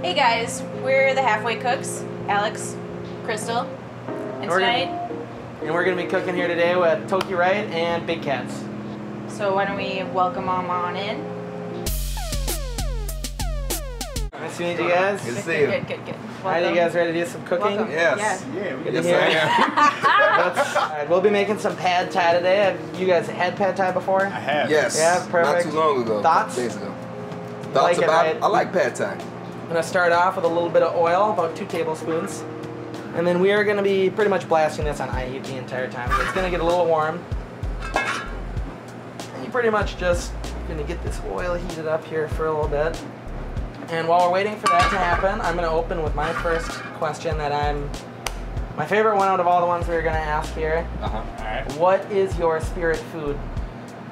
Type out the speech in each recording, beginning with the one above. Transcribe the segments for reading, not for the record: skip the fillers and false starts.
Hey guys, we're the Halfway Cooks, Alex, Crystal, and tonight... We're going to be cooking here today with Toki Wright and Big Cats. So why don't we welcome them on in? Nice to meet you guys. Good to see you. Good. Are you guys ready to do some cooking? Welcome. Yes. Yeah. All right, we'll be making some pad thai today. Have you guys had pad thai before? I have. Yes. Yeah, perfect. Not too long ago. Thoughts? Days ago. Like Thoughts it, about right? I like pad thai. I'm going to start off with a little bit of oil, about 2 tablespoons. And then we are going to be pretty much blasting this on high heat the entire time. So it's going to get a little warm. And you pretty much just going to get this oil heated up here for a little bit. And while we're waiting for that to happen, I'm going to open with my first question that my favorite one out of all the ones we were going to ask here. All right. What is your spirit food?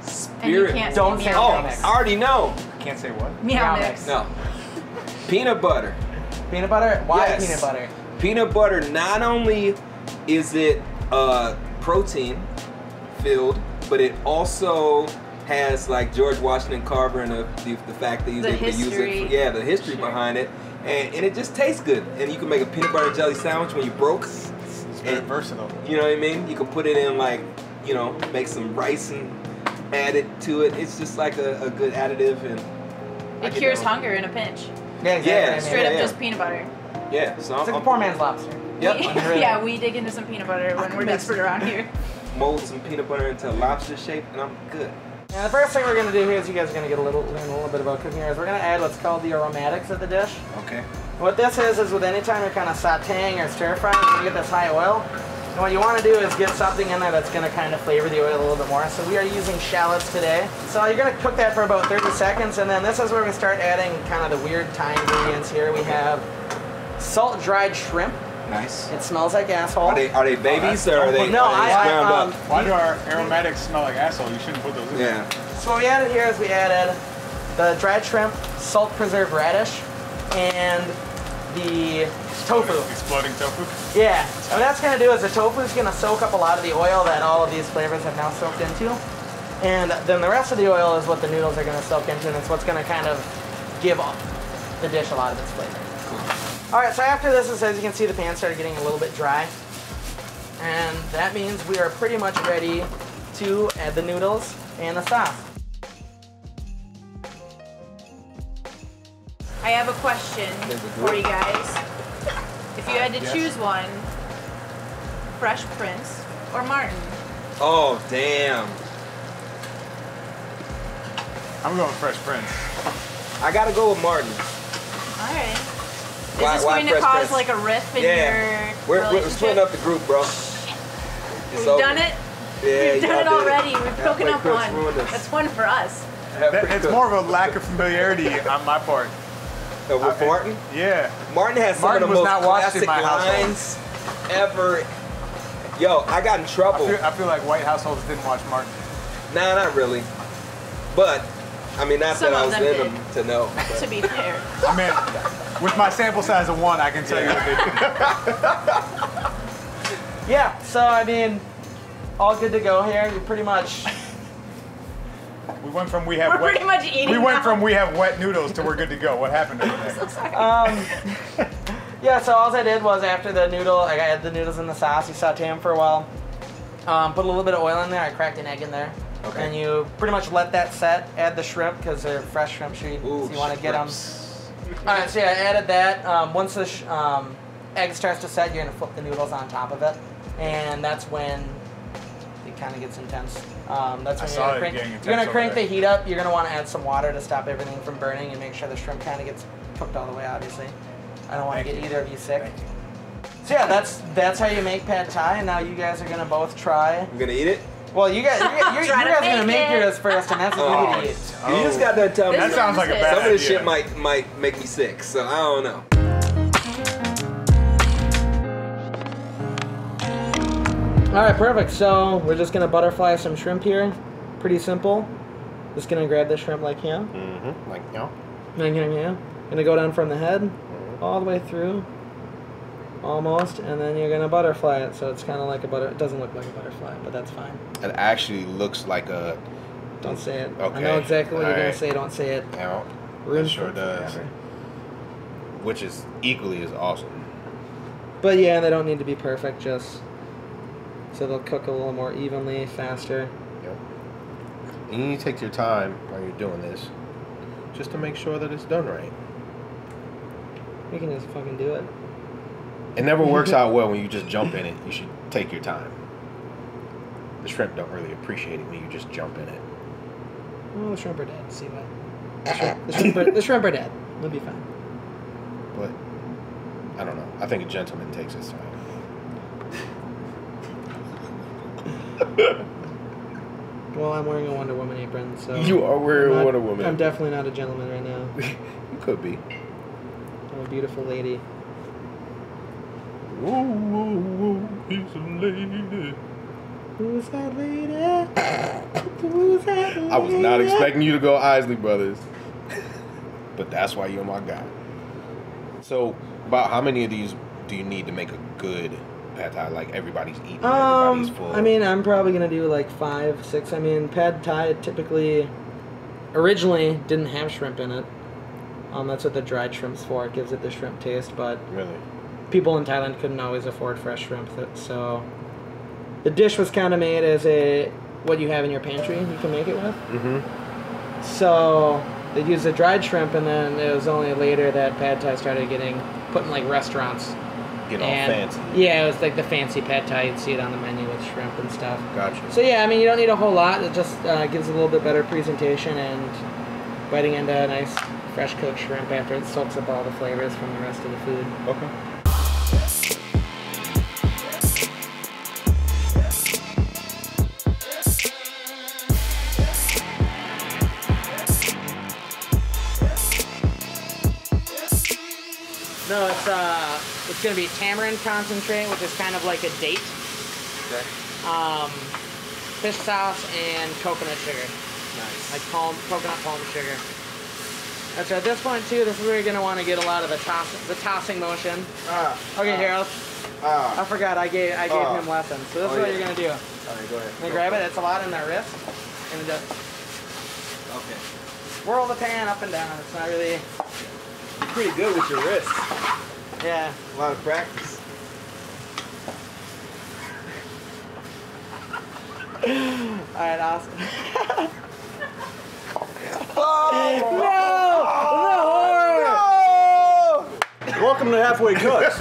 Spirit. Don't say Oh, meow mix. I already know. Can't say what? Meow mix. No. Peanut butter. Peanut butter? Why Yes. peanut butter? Peanut butter, not only is it protein filled, but it also has like George Washington Carver and the fact that he's able to use it. The history behind it. And it just tastes good. And you can make a peanut butter and jelly sandwich when you're broke. It's very versatile. You know what I mean? You can put it in like, you know, make some rice and add it to it. It's just like a good additive. And It cures hunger in a pinch. Yeah, exactly. Yeah, Straight up just peanut butter. Yeah, so It's like a poor man's lobster. Yep. Yeah, we dig into some peanut butter when we're desperate around here. Mold some peanut butter into a lobster shape, and I'm good. And the first thing we're going to do here is you guys are going to learn a little bit about cooking here is we're going to add what's called the aromatics of the dish. Okay. What this is with any time you're kind of sauteing or stir frying, you get this high oil. And what you want to do is get something in there that's going to kind of flavor the oil a little bit more. So we are using shallots today. So you're going to cook that for about 30 seconds, and then this is where we start adding kind of the weird Thai ingredients here. We have salt dried shrimp. Nice. It smells like asshole. Are they babies or are they No, ground up? Why do our aromatics smell like asshole? You shouldn't put those in. Yeah. So what we added here is we added the dried shrimp, salt preserved radish, and the tofu. Exploding tofu? Yeah. And what that's going to do is the tofu is going to soak up a lot of the oil that all of these flavors have now soaked into. And then the rest of the oil is what the noodles are going to soak into, and it's what's going to kind of give the dish a lot of its flavor. All right, so after this, as you can see, the pan started getting a little bit dry. And that means we are pretty much ready to add the noodles and the sauce. I have a question for you guys. If you had to choose one, Fresh Prince or Martin? Oh, damn. I'm going Fresh Prince. I gotta go with Martin. All right. Is Why this going to Fresh cause Prince? like a rift in Yeah. your We're relationship? splitting up the group, bro. We've done it. Yeah, We've done it y'all did already. We've broken up Chris one. ruined us. That's one for us. It's more of a lack of familiarity on my part. With Martin? Yeah. Martin has some Martin of the was most not watched in classic my household. lines ever. Yo, I got in trouble. I feel like white households didn't watch Martin. Nah, not really. But, I mean, not Some that I of was them in them to know. but- To be fair. I mean, with my sample size of 1, I can tell you what they did. Yeah, so I mean, all good to go here. You pretty much. We went from we have We're wet. pretty much eating We went now. from we have wet noodles to we're good to go. What happened over there? Yeah, so all I did was after the noodle, I added the noodles in the sauce. You saute them for a while. Put a little bit of oil in there. I cracked an egg in there. Okay. And you pretty much let that set. Add the shrimp because they're fresh shrimp. So you want to get them. All right, so yeah, I added that. Once the egg starts to set, you're gonna flip the noodles on top of it, and that's when it kind of gets intense. That's when you're gonna crank the heat up. You're gonna want to add some water to stop everything from burning and make sure the shrimp kind of gets cooked all the way. Obviously, I don't want to get either of you sick. So yeah, that's how you make pad thai. And now you guys are gonna both try. You gonna eat it? Well, you guys are gonna make yours first, and that's what you get to eat. You just got to tell me. That sounds like a bad Some of this idea. shit might make me sick, so I don't know. All right, perfect. So we're just gonna butterfly some shrimp here. Pretty simple. Just gonna grab the shrimp like here. Mm-hmm. Like, you know. Like here, yeah. Gonna go down from the head, all the way through, almost, and then you're gonna butterfly it. So it's kind of like a butter. It doesn't look like a butterfly, but that's fine. It actually looks like a... Don't say it. Okay. I know exactly what you're gonna Alright. say. Don't say it. You know, Room it sure for does. forever. which is equally as awesome. But yeah, they don't need to be perfect, just so they'll cook a little more evenly, faster. Yep. And you need to take your time while you're doing this, just to make sure that it's done right. You can just fucking do it. It never works out well when you just jump in it. You should take your time. The shrimp don't really appreciate it when you just jump in it. Well, the shrimp are dead. See what? The shrimp are dead. They'll be fine. But I don't know. I think a gentleman takes his time. Well, I'm wearing a Wonder Woman apron, so... You are wearing a Wonder Woman. I'm definitely not a gentleman right now. You could be. I'm a beautiful lady. Whoa, whoa, whoa, he's a lady. Who's that lady? Who's that lady? I was not expecting you to go Isley Brothers. But that's why you're my guy. So, about how many of these do you need to make a good pad thai? Like everybody's eating, everybody's full. I mean, I'm probably gonna do like 5, 6. I mean, pad thai typically, originally didn't have shrimp in it. That's what the dried shrimp's for. It gives it the shrimp taste, but Really? people in Thailand couldn't always afford fresh shrimp, so the dish was kind of made as what you have in your pantry. You can make it with. Mm-hmm. So they'd use the dried shrimp, and then it was only later that pad thai started getting put in like restaurants. Get all fancy. Yeah, it was like the fancy pad thai. You'd see it on the menu with shrimp and stuff. Gotcha. So yeah, I mean, you don't need a whole lot. It just gives a little bit better presentation and biting into a nice fresh cooked shrimp after it soaks up all the flavors from the rest of the food. Okay. No, it's gonna be tamarind concentrate, which is kind of like a date. Okay. Fish sauce and coconut sugar, Nice. like coconut palm sugar. That's right. At this point too, this is where you're gonna want to get a lot of the tossing motion. Okay, Harold. I forgot. I gave him lessons. So this is what you're gonna do. All right, go ahead. You grab it. It's a lot in the wrist, and just Okay. swirl the pan up and down. It's not really. You're pretty good with your wrists. Yeah. A lot of practice. All right, awesome. Welcome to Halfway Cooks.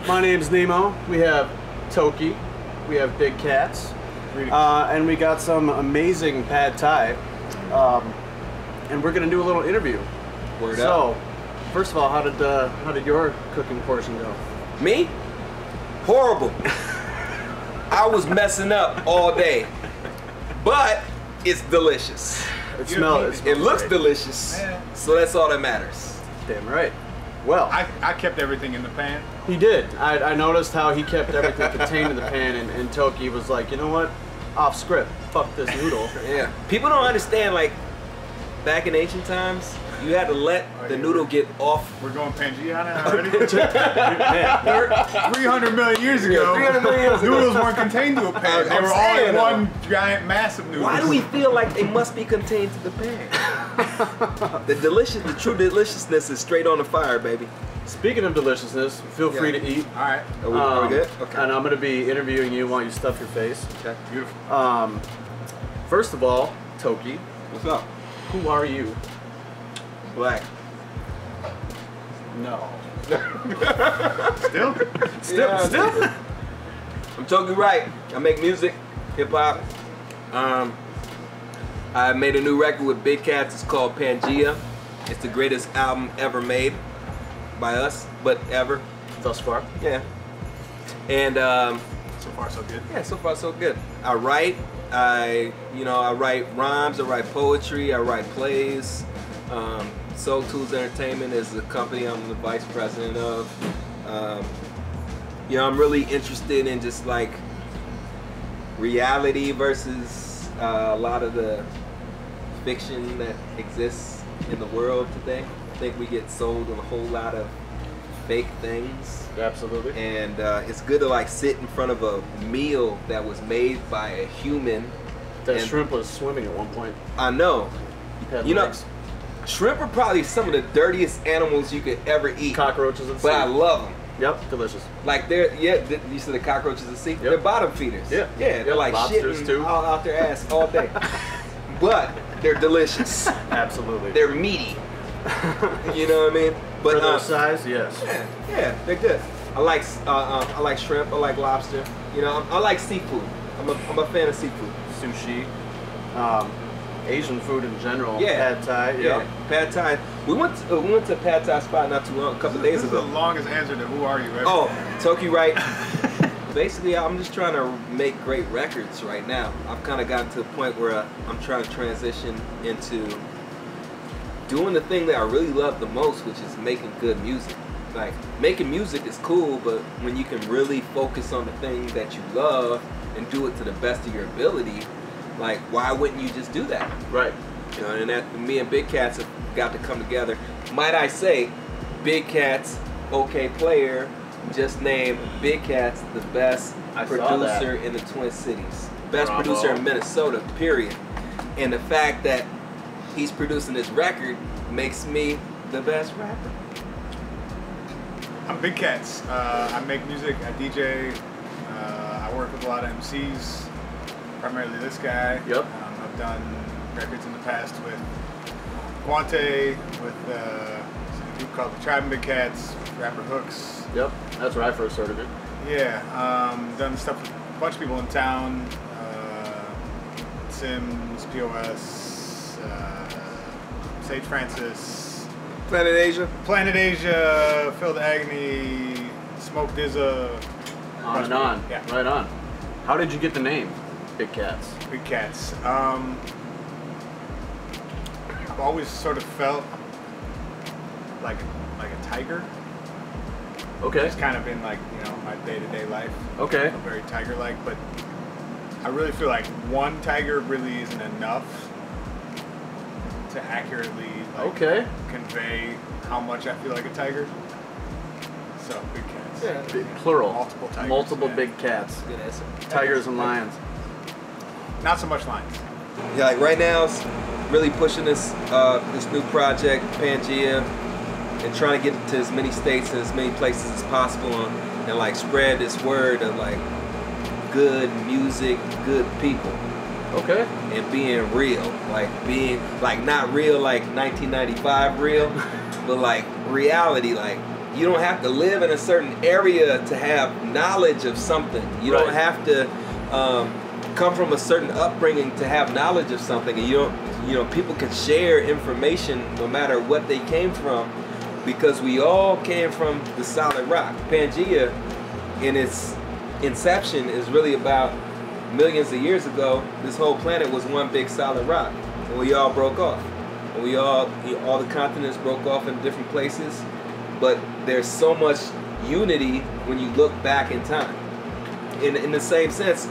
My name's Nemo. We have Toki. We have Big Cats. And we got some amazing pad thai. And we're gonna do a little interview. Word So, up. first of all, how did your cooking portion go? Me? Horrible. I was messing up all day. But it's delicious. It looks great. Delicious. Yeah. So that's all that matters. damn right. Well, I kept everything in the pan. he did. I noticed how he kept everything contained in the pan, and Toki was like, you know what? Off script. Fuck this noodle. Yeah. People don't understand, like, back in ancient times, you had to let the noodle get off. We're going Pangaea now already. Man, 300 million years ago, 300 million years ago. noodles weren't contained to a pan. They I'm were all saying, in though. one giant mass of noodles. Why do we feel like they must be contained to the pan? The true deliciousness is straight on the fire, baby. speaking of deliciousness, feel free to eat. All right. Are we good? Okay. And I'm going to be interviewing you while you stuff your face. Okay. Beautiful. First of all, Toki, What's up? who are you? Black. No. Still? I'm Toki Wright. I make music, hip hop. I made a new record with Big Cats. It's called Pangaea. It's the greatest album ever made by us, but ever. Thus far. Yeah. And So far, so good. yeah, so far so good. I write. I write rhymes. I write poetry. I write plays. Soul Tools Entertainment is the company I'm the vice president of. I'm really interested in just like reality versus a lot of the fiction that exists in the world today. I think we get sold a whole lot of fake things. Absolutely. And it's good to like sit in front of a meal that was made by a human. That and shrimp was swimming at one point. I know. Had You know, legs. Shrimp are probably some of the dirtiest animals you could ever eat. Cockroaches and but I love them. Yep, delicious. Like they're you said the cockroaches at sea. Yep. They're bottom feeders. Yeah, they're like lobsters shitting too. all out their ass all day. But they're delicious. Absolutely. They're meaty. You know what I mean? But for their size, yes. Yeah, they're good. I like shrimp. I like lobster. You know, I like seafood. I'm a fan of seafood. Sushi, Asian food in general. Yeah. Pad Thai. Yeah. Pad Thai. We went to a Pad Thai spot not too long, a couple days ago. This is the longest answer to who are you ever. Oh, Toki Wright. Basically, I'm just trying to make great records right now. I've kind of gotten to the point where I'm trying to transition into doing the thing that I really love the most, which is making good music. Like, making music is cool, but when you can really focus on the thing that you love and do it to the best of your ability, like, why wouldn't you just do that? Right. You know, and that me and Big Cats have got to come together. Might I say, Big Cats, OK Player, just named Big Cats the best producer in the Twin Cities. Best producer in Minnesota, period. And the fact that he's producing this record makes me the best rapper. I'm Big Cats. I make music, I DJ, I work with a lot of MCs, primarily this guy. Yep. I've done records in the past with Guante, with a group called the Tribe and Big Cats, rapper Hooks. Yep, that's where I first heard of it. Yeah, done stuff with a bunch of people in town, Sims, P.O.S, Sage Francis, Planet Asia, Phil the Agony, Smoke Dizza. On and on. Yeah. Right on. How did you get the name Big Cats? Big Cats. I've always sort of felt like a tiger. Okay. It's kind of been like, you know, my day-to-day life. Okay. I'm very tiger-like, but I really feel like one tiger really isn't enough to accurately convey how much I feel like a tiger. So, Big Cats. Yeah. Big, plural. Multiple tigers. Multiple yeah. big cats. good answer. Tigers and lions. Not so much lions. Yeah, like right now, it's really pushing this this new project, Pangaea, and trying to get to as many states and as many places as possible, and like spread this word of like good music, good people. Okay. And being real, like being like not real like 1995 real, but like reality. Like you don't have to live in a certain area to have knowledge of something. You don't have to come from a certain upbringing to have knowledge of something. And you know, people can share information no matter what they came from, because we all came from the solid rock. Pangaea, in its inception, is really about millions of years ago. This whole planet was one big solid rock, and we all broke off. And we all the continents broke off in different places, but there's so much unity when you look back in time. In the same sense,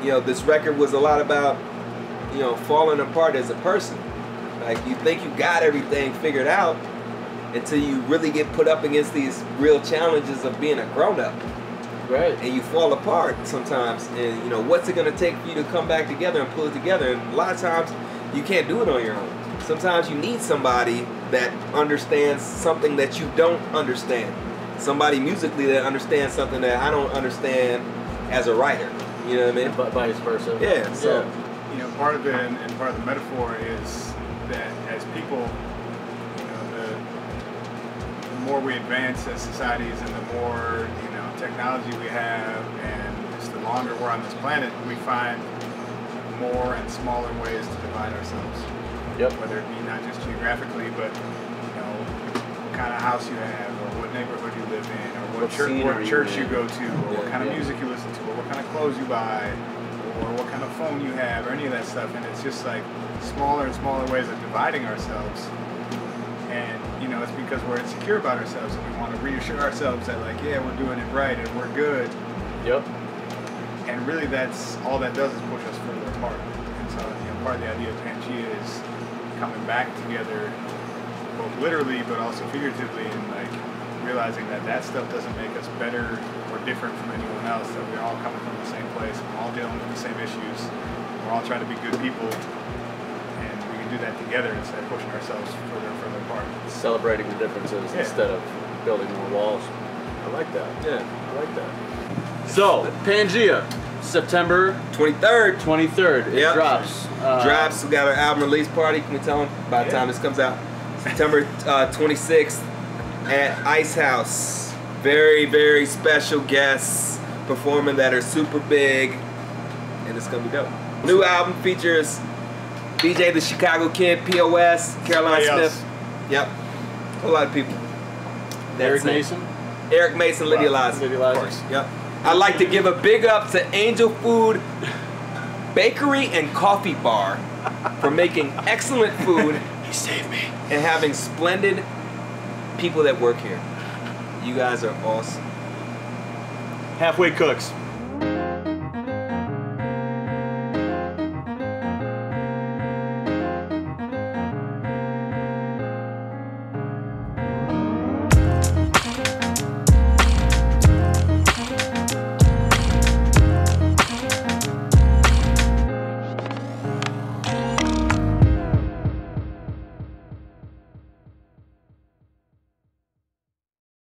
you know, this record was a lot about, you know, falling apart as a person. Like you think you got everything figured out until you really get put up against these real challenges of being a grown-up. Right. And you fall apart sometimes, and you know, what's it gonna take for you to come back together and pull it together? And a lot of times you can't do it on your own. Sometimes you need somebody that understands something that you don't understand. Somebody musically that understands something that I don't understand as a writer. You know what I mean? But vice versa. Yeah. So You know, part of it and part of the metaphor is that as people, you know, the more we advance as societies and the more, you know, technology we have and just the longer we're on this planet, we find more and smaller ways to divide ourselves. Yep. Whether it be not just geographically, but, you know, what kind of house you have, or what neighborhood you live in, or what church you go to, or what kind of music you listen to, or what kind of clothes you buy, or what kind of phone you have, or any of that stuff. And it's just like smaller and smaller ways of dividing ourselves. And, you know, it's because we're insecure about ourselves and we want to reassure ourselves that, like, yeah, we're doing it right and we're good. Yep. And really that's all that does is push us further apart. And so, you know, part of the idea of Pangaea is coming back together, both literally but also figuratively, and like realizing that that stuff doesn't make us better or different from anyone else, that we're all coming from the same place, we're all dealing with the same issues, we're all trying to be good people, and we can do do that together instead of pushing ourselves further and further apart. Celebrating the differences instead of building more walls. I like that. Yeah. I like that. So, Pangaea, September 23rd. 23rd. It Yep. drops. Drops. We got our album release party. Can we tell them by the time this comes out? September 26th at Ice House. Very, very special guests performing that are super big, and it's gonna be dope. New album features DJ the Chicago Kid, P.O.S, Caroline Smith. Yep. A whole lot of people. Eric That's it. Mason. Eric Mason, Lydia Liza. Lydia Of Liza. course. Yep. I'd like to give a big up to Angel Food Bakery and Coffee Bar for making excellent food. He saved me. And having splendid people that work here. You guys are awesome. Halfway Cooks.